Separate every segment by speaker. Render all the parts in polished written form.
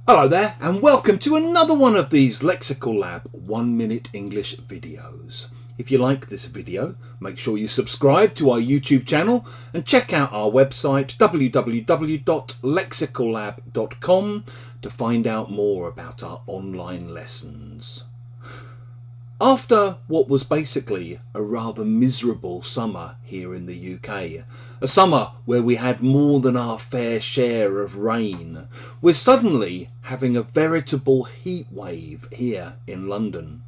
Speaker 1: Hello there and welcome to another one of these Lexical Lab 1 minute English videos. If you like this video, make sure you subscribe to our YouTube channel and check out our website www.lexicallab.com to find out more about our online lessons. After what was basically a rather miserable summer here in the UK, a summer where we had more than our fair share of rain, we're suddenly having a veritable heat wave here in London.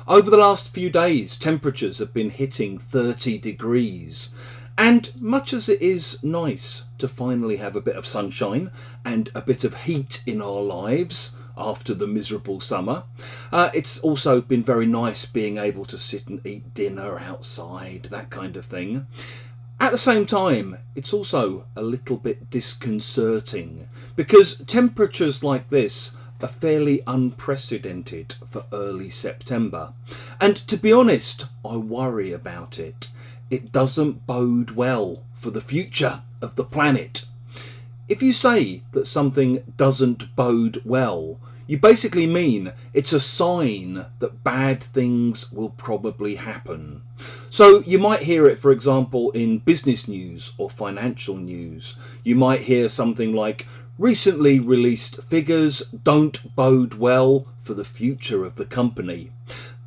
Speaker 1: Over the last few days, temperatures have been hitting 30 degrees. And much as it is nice to finally have a bit of sunshine and a bit of heat in our lives after the miserable summer, it's also been very nice being able to sit and eat dinner outside, that kind of thing. At the same time, it's also a little bit disconcerting because temperatures like this are fairly unprecedented for early September. And to be honest, I worry about it. It doesn't bode well for the future of the planet. If you say that something doesn't bode well, you basically mean it's a sign that bad things will probably happen. So you might hear it, for example, in business news or financial news. You might hear something like, recently released figures don't bode well for the future of the company.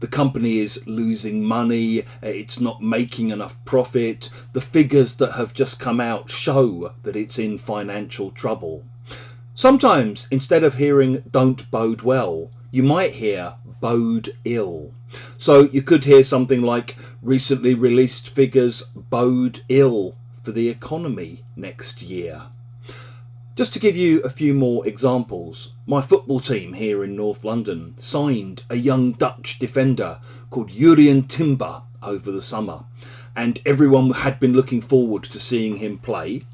Speaker 1: The company is losing money, it's not making enough profit, the figures that have just come out show that it's in financial trouble. Sometimes, instead of hearing don't bode well, you might hear bode ill. So you could hear something like, recently released figures bode ill for the economy next year. Just to give you a few more examples, my football team here in North London signed a young Dutch defender called Jurrien Timber over the summer, and everyone had been looking forward to seeing him play.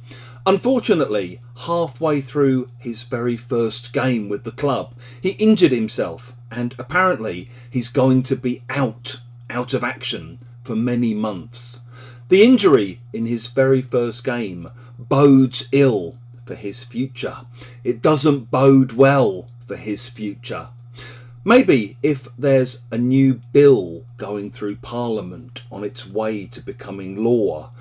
Speaker 1: Unfortunately, halfway through his very first game with the club, he injured himself, and apparently he's going to be out of action for many months. The injury in his very first game bodes ill for his future. It doesn't bode well for his future. Maybe if there's a new bill going through Parliament on its way to becoming law,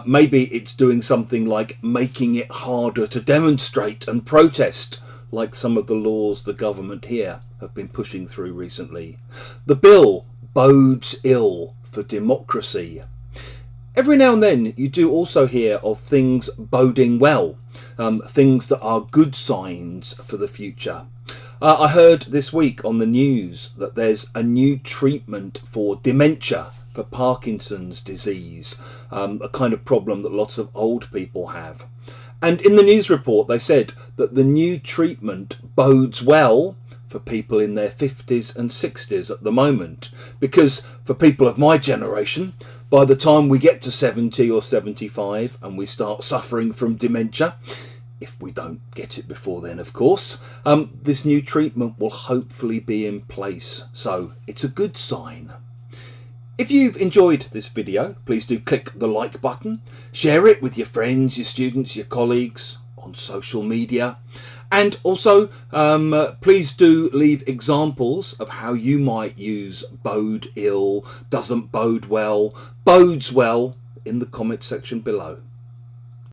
Speaker 1: maybe it's doing something like making it harder to demonstrate and protest, like some of the laws the government here have been pushing through recently. The bill bodes ill for democracy. Every now and then you do also hear of things boding well, things that are good signs for the future. I heard this week on the news that there's a new treatment for dementia, for Parkinson's disease, a kind of problem that lots of old people have. And in the news report they said that the new treatment bodes well for people in their 50s and 60s at the moment, because for people of my generation, by the time we get to 70 or 75 and we start suffering from dementia, if we don't get it before then, of course, this new treatment will hopefully be in place. So it's a good sign. If you've enjoyed this video, please do click the like button, share it with your friends, your students, your colleagues on social media. And also, please do leave examples of how you might use bode ill, doesn't bode well, bodes well in the comment section below.